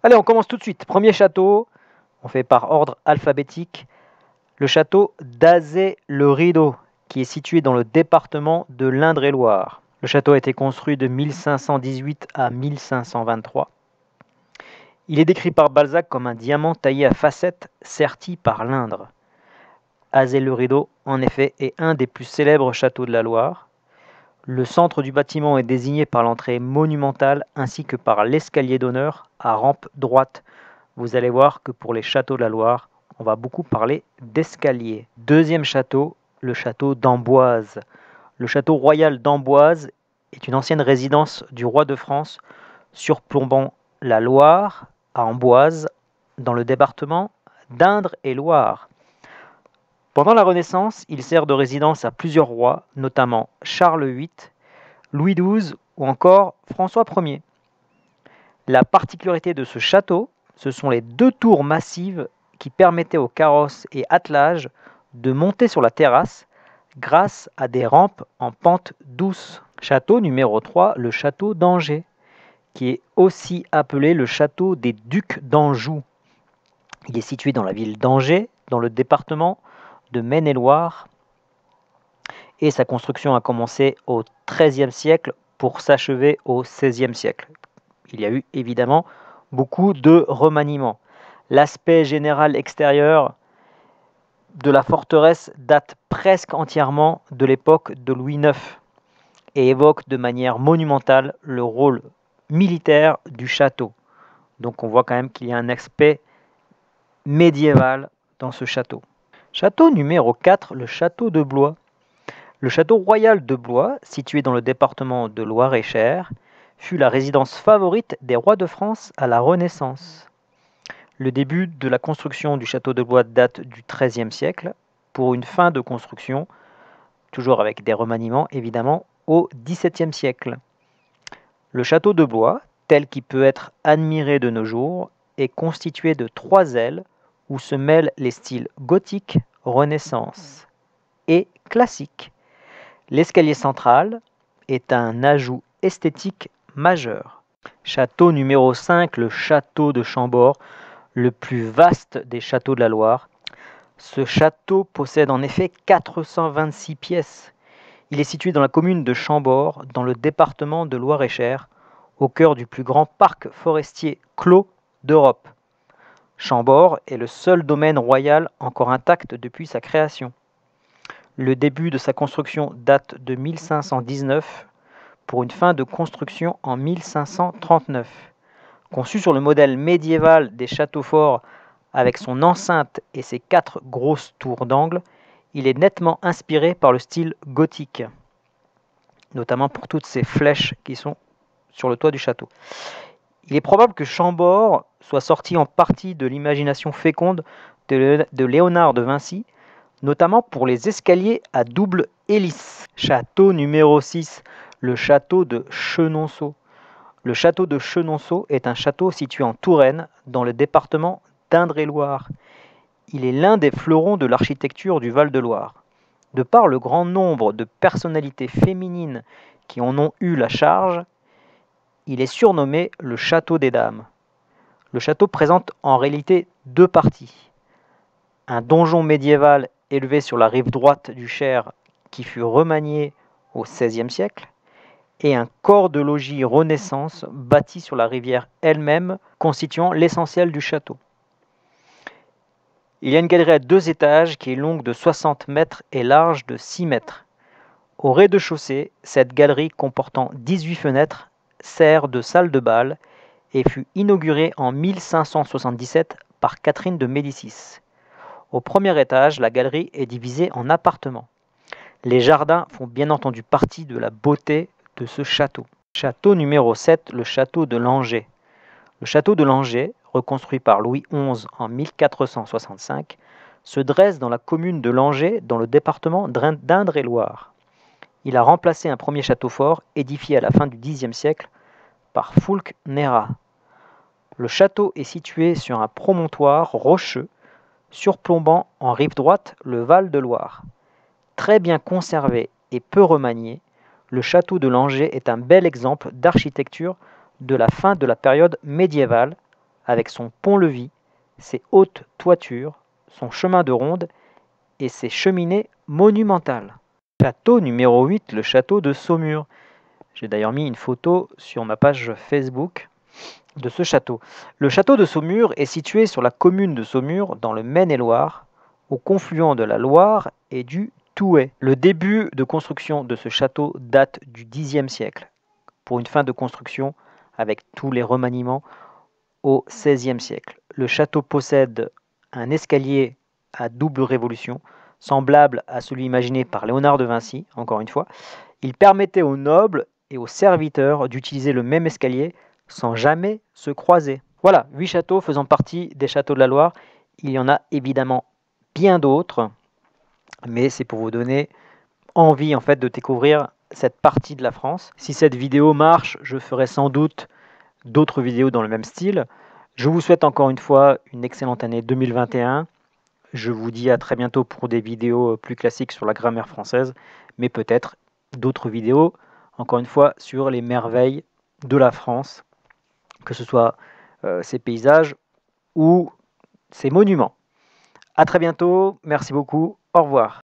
Allez, on commence tout de suite. Premier château, on fait par ordre alphabétique. Le château d'Azay-le-Rideau, qui est situé dans le département de l'Indre-et-Loire. Le château a été construit de 1518 à 1523. Il est décrit par Balzac comme un diamant taillé à facettes serti par l'Indre. Azay-le-Rideau, en effet, est un des plus célèbres châteaux de la Loire. Le centre du bâtiment est désigné par l'entrée monumentale ainsi que par l'escalier d'honneur à rampe droite. Vous allez voir que pour les châteaux de la Loire, on va beaucoup parler d'escalier. Deuxième château, le château d'Amboise. Le château royal d'Amboise est une ancienne résidence du roi de France surplombant la Loire à Amboise dans le département d'Indre-et-Loire. Pendant la Renaissance, il sert de résidence à plusieurs rois, notamment Charles VIII, Louis XII ou encore François Ier. La particularité de ce château, ce sont les deux tours massives qui permettaient aux carrosses et attelages de monter sur la terrasse grâce à des rampes en pente douce. Château numéro 3, le château d'Angers, qui est aussi appelé le château des ducs d'Anjou. Il est situé dans la ville d'Angers, dans le département de Maine-et-Loire, et sa construction a commencé au XIIIe siècle pour s'achever au XVIe siècle. Il y a eu évidemment beaucoup de remaniements. L'aspect général extérieur de la forteresse date presque entièrement de l'époque de Louis IX et évoque de manière monumentale le rôle militaire du château. Donc on voit quand même qu'il y a un aspect médiéval dans ce château. Château numéro 4, le château de Blois. Le château royal de Blois, situé dans le département de Loir-et-Cher, fut la résidence favorite des rois de France à la Renaissance. Le début de la construction du château de Blois date du XIIIe siècle, pour une fin de construction, toujours avec des remaniements évidemment, au XVIIe siècle. Le château de Blois, tel qu'il peut être admiré de nos jours, est constitué de 3 ailes où se mêlent les styles gothique, Renaissance et classique. L'escalier central est un ajout esthétique majeur. Château numéro 5, le château de Chambord, le plus vaste des châteaux de la Loire. Ce château possède en effet 426 pièces. Il est situé dans la commune de Chambord, dans le département de Loir-et-Cher, au cœur du plus grand parc forestier clos d'Europe. Chambord est le seul domaine royal encore intact depuis sa création. Le début de sa construction date de 1519 pour une fin de construction en 1539. Conçu sur le modèle médiéval des châteaux forts avec son enceinte et ses 4 grosses tours d'angle, il est nettement inspiré par le style gothique, notamment pour toutes ces flèches qui sont sur le toit du château. Il est probable que Chambord soit sorti en partie de l'imagination féconde de Léonard de Vinci, notamment pour les escaliers à double hélice. Château numéro 6, le château de Chenonceau. Le château de Chenonceau est un château situé en Touraine, dans le département d'Indre-et-Loire. Il est l'un des fleurons de l'architecture du Val-de-Loire. De par le grand nombre de personnalités féminines qui en ont eu la charge, il est surnommé le château des dames. Le château présente en réalité 2 parties. Un donjon médiéval élevé sur la rive droite du Cher qui fut remanié au XVIe siècle, et un corps de logis Renaissance bâti sur la rivière elle-même, constituant l'essentiel du château. Il y a une galerie à 2 étages qui est longue de 60 mètres et large de 6 mètres. Au rez-de-chaussée, cette galerie comportant 18 fenêtres sert de salle de bal et fut inaugurée en 1577 par Catherine de Médicis. Au premier étage, la galerie est divisée en appartements. Les jardins font bien entendu partie de la beauté de ce château. Château numéro 7, le château de Langeais. Le château de Langeais, reconstruit par Louis XI en 1465, se dresse dans la commune de Langeais, dans le département d'Indre-et-Loire. Il a remplacé un premier château fort, édifié à la fin du Xe siècle, par Foulques Nérat. Le château est situé sur un promontoire rocheux, surplombant en rive droite le Val-de-Loire. Très bien conservé et peu remanié, le château de Langeais est un bel exemple d'architecture de la fin de la période médiévale, avec son pont-levis, ses hautes toitures, son chemin de ronde et ses cheminées monumentales. Château numéro 8, le château de Saumur. J'ai d'ailleurs mis une photo sur ma page Facebook de ce château. Le château de Saumur est situé sur la commune de Saumur, dans le Maine-et-Loire, au confluent de la Loire et du Thouet. Le début de construction de ce château date du Xe siècle, pour une fin de construction avec tous les remaniements au XVIe siècle. Le château possède un escalier à double révolution, semblable à celui imaginé par Léonard de Vinci, encore une fois. Il permettait aux nobles et aux serviteurs d'utiliser le même escalier sans jamais se croiser. Voilà, 8 châteaux faisant partie des châteaux de la Loire. Il y en a évidemment bien d'autres, mais c'est pour vous donner envie en fait de découvrir cette partie de la France. Si cette vidéo marche, je ferai sans doute d'autres vidéos dans le même style. Je vous souhaite encore une fois une excellente année 2021. Je vous dis à très bientôt pour des vidéos plus classiques sur la grammaire française, mais peut-être d'autres vidéos, encore une fois, sur les merveilles de la France, que ce soit ses paysages ou ses monuments. À très bientôt, merci beaucoup, au revoir.